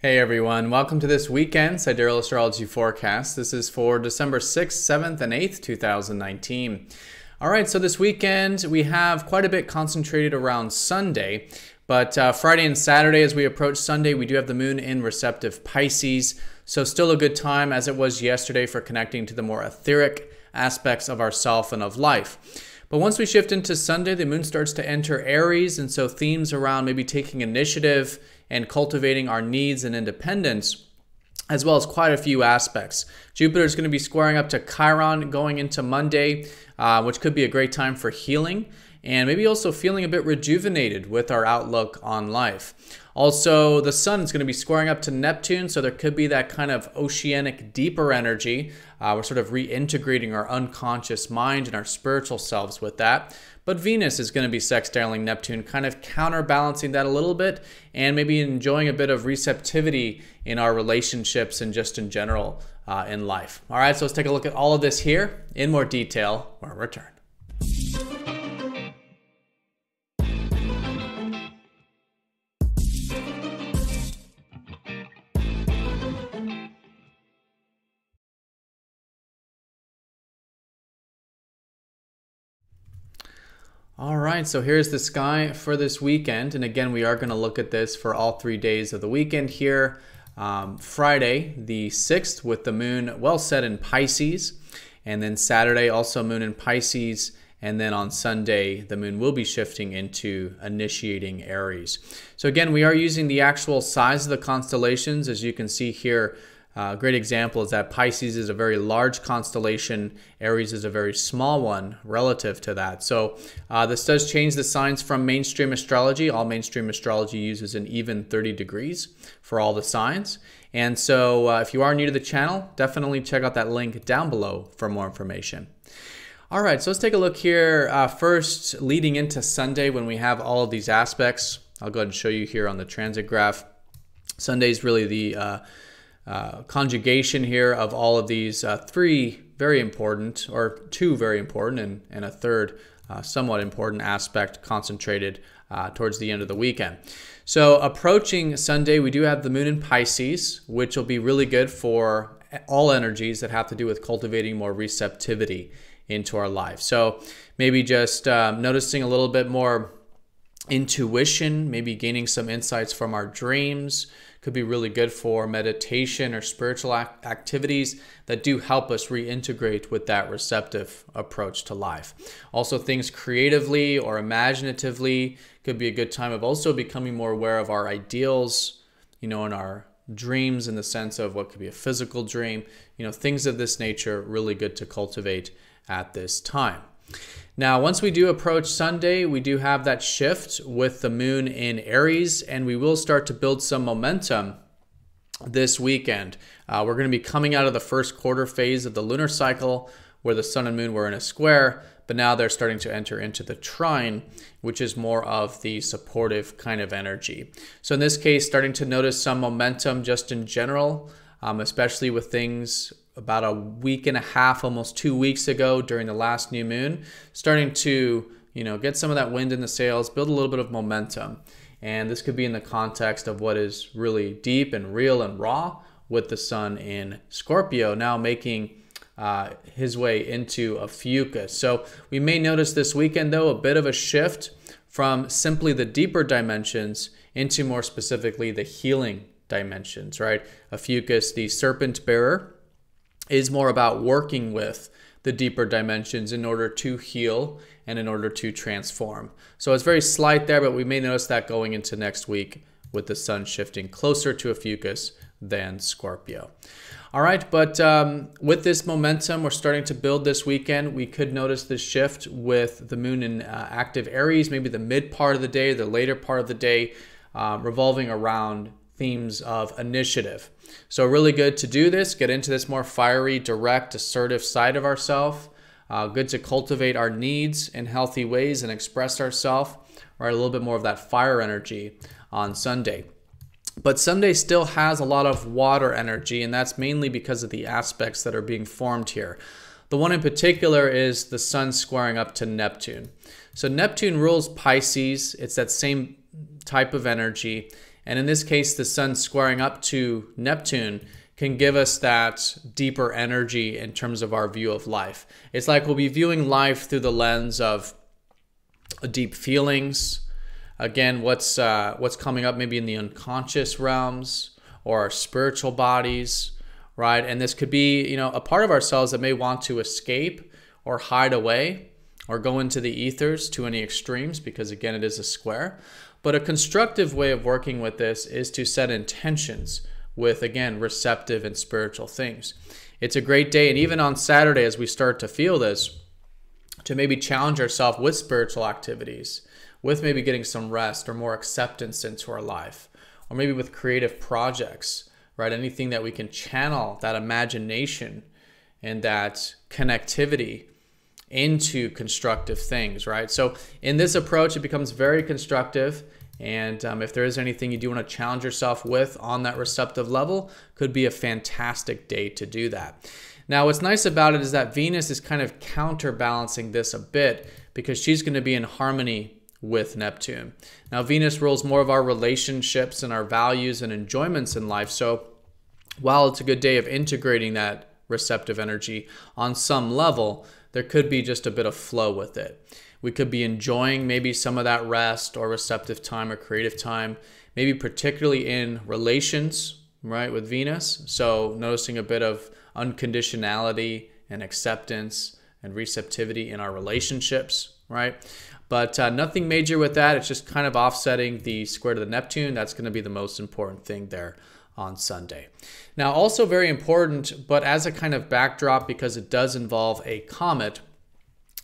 Hey everyone, welcome to this weekend Sidereal Astrology forecast. This is for December 6th, 7th, and 8th, 2019. Alright, so this weekend we have quite a bit concentrated around Sunday, but Friday and Saturday as we approach Sunday, we do have the moon in receptive Pisces, so still a good time as it was yesterday for connecting to the more etheric aspects of ourself and of life. But once we shift into Sunday, the moon starts to enter Aries, and so themes around maybe taking initiative and cultivating our needs and independence, as well as quite a few aspects. Jupiter is going to be squaring up to Chiron going into Monday, which could be a great time for healing and maybe also feeling a bit rejuvenated with our outlook on life. Also, the sun is going to be squaring up to Neptune, so there could be that kind of oceanic, deeper energy. We're sort of reintegrating our unconscious mind and our spiritual selves with that. But Venus is going to be sextiling Neptune, kind of counterbalancing that a little bit and maybe enjoying a bit of receptivity in our relationships and just in general in life. All right, so let's take a look at all of this here in more detail when we return. All right, so here's the sky for this weekend. And again, we are going to look at this for all 3 days of the weekend here. Friday, the 6th, with the moon well set in Pisces. And then Saturday, also moon in Pisces. And then on Sunday, the moon will be shifting into initiating Aries. So again, we are using the actual size of the constellations. As you can see here, a great example is that Pisces is a very large constellation. Aries is a very small one relative to that. So this does change the signs from mainstream astrology. All mainstream astrology uses an even 30 degrees for all the signs. And so if you are new to the channel, definitely check out that link down below for more information. All right, so let's take a look here. First, leading into Sunday when we have all of these aspects. I'll go ahead and show you here on the transit graph. Sunday is really the conjugation here of all of these three very important, or two very important, and a third somewhat important aspect concentrated towards the end of the weekend. So approaching Sunday, we do have the moon in Pisces, which will be really good for all energies that have to do with cultivating more receptivity into our life. So maybe just noticing a little bit more intuition, maybe gaining some insights from our dreams. Could be really good for meditation or spiritual activities that do help us reintegrate with that receptive approach to life. Also, things creatively or imaginatively could be a good time of also becoming more aware of our ideals, in our dreams, in the sense of what could be a physical dream, things of this nature, really good to cultivate at this time. Now, once we do approach Sunday, we do have that shift with the moon in Aries, and we will start to build some momentum this weekend. We're going to be coming out of the first quarter phase of the lunar cycle where the sun and moon were in a square, but now they're starting to enter into the trine, which is more of the supportive kind of energy. So in this case, starting to notice some momentum just in general, especially with things about a week and a half, almost 2 weeks ago during the last new moon, starting to, get some of that wind in the sails, build a little bit of momentum. And this could be in the context of what is really deep and real and raw with the sun in Scorpio, now making his way into Ophiuchus. So we may notice this weekend, though, a bit of a shift from simply the deeper dimensions into more specifically the healing dimensions, right? Ophiuchus, the serpent bearer, is more about working with the deeper dimensions in order to heal and in order to transform. So it's very slight there, but we may notice that going into next week with the sun shifting closer to Ophiuchus than Scorpio. All right, but with this momentum we're starting to build this weekend, we could notice this shift with the moon in active Aries, maybe the mid part of the day, the later part of the day, revolving around themes of initiative. So really good to do this, get into this more fiery, direct, assertive side of ourselves. Good to cultivate our needs in healthy ways and express ourselves, right? A little bit more of that fire energy on Sunday. But Sunday still has a lot of water energy, and that's mainly because of the aspects that are being formed here. The one in particular is the sun squaring up to Neptune. So Neptune rules Pisces. It's that same type of energy. And in this case, the sun squaring up to Neptune can give us that deeper energy in terms of our view of life. It's like we'll be viewing life through the lens of deep feelings. Again, what's coming up maybe in the unconscious realms or our spiritual bodies, right? And this could be, a part of ourselves that may want to escape or hide away or go into the ethers to any extremes, because again, it is a square. But a constructive way of working with this is to set intentions with, again, receptive and spiritual things. It's a great day, and even on Saturday, as we start to feel this, to maybe challenge ourselves with spiritual activities, with maybe getting some rest or more acceptance into our life, or maybe with creative projects, right? Anything that we can channel that imagination and that connectivity into constructive things, right? So in this approach, it becomes very constructive. And if there is anything you do want to challenge yourself with on that receptive level, could be a fantastic day to do that. Now, what's nice about it is that Venus is kind of counterbalancing this a bit, because she's going to be in harmony with Neptune. Now, Venus rules more of our relationships and our values and enjoyments in life. So while it's a good day of integrating that receptive energy on some level, there could be just a bit of flow with it. We could be enjoying maybe some of that rest or receptive time or creative time, maybe particularly in relations, right, with Venus. So noticing a bit of unconditionality and acceptance and receptivity in our relationships, right? But nothing major with that. It's just kind of offsetting the square to the Neptune. That's going to be the most important thing there on Sunday. Now, also very important, but as a kind of backdrop, because it does involve a comet,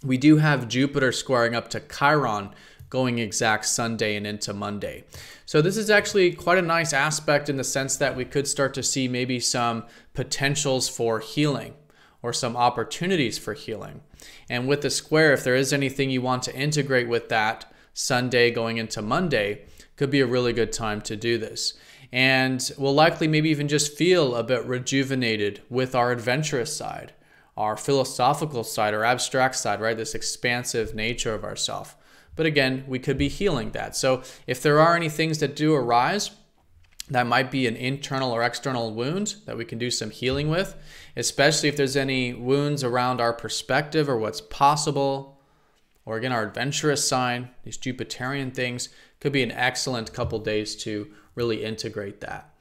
we do have Jupiter squaring up to Chiron going exact Sunday and into Monday. So this is actually quite a nice aspect in the sense that we could start to see maybe some potentials for healing or some opportunities for healing. And with the square, if there is anything you want to integrate with that Sunday going into Monday, could be a really good time to do this. And we'll likely maybe even just feel a bit rejuvenated with our adventurous side, our philosophical side, our abstract side, right? This expansive nature of ourself. But again, we could be healing that. So if there are any things that do arise, that might be an internal or external wound that we can do some healing with, especially if there's any wounds around our perspective or what's possible, or again, our adventurous side, these Jupiterian things, could be an excellent couple days to really integrate that.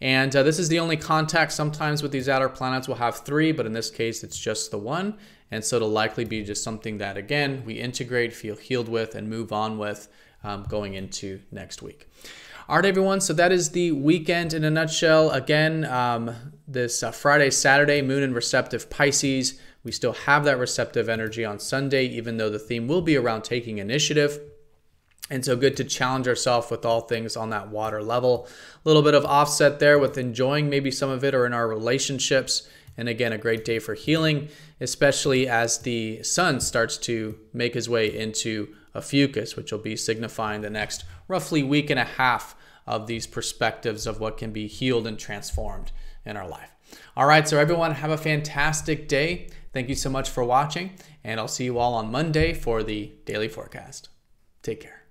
And this is the only contact. Sometimes with these outer planets we'll have three, but in this case it's just the one. And so it'll likely be just something that, again, we integrate, feel healed with, and move on with going into next week. All right, everyone, so that is the weekend in a nutshell. Again, this Friday, Saturday, moon in receptive Pisces. We still have that receptive energy on Sunday, even though the theme will be around taking initiative. And so good to challenge ourselves with all things on that water level. A little bit of offset there with enjoying maybe some of it or in our relationships. And again, a great day for healing, especially as the sun starts to make his way into Ophiuchus, which will be signifying the next roughly week and a half of these perspectives of what can be healed and transformed in our life. All right, so everyone, have a fantastic day. Thank you so much for watching, and I'll see you all on Monday for the daily forecast. Take care.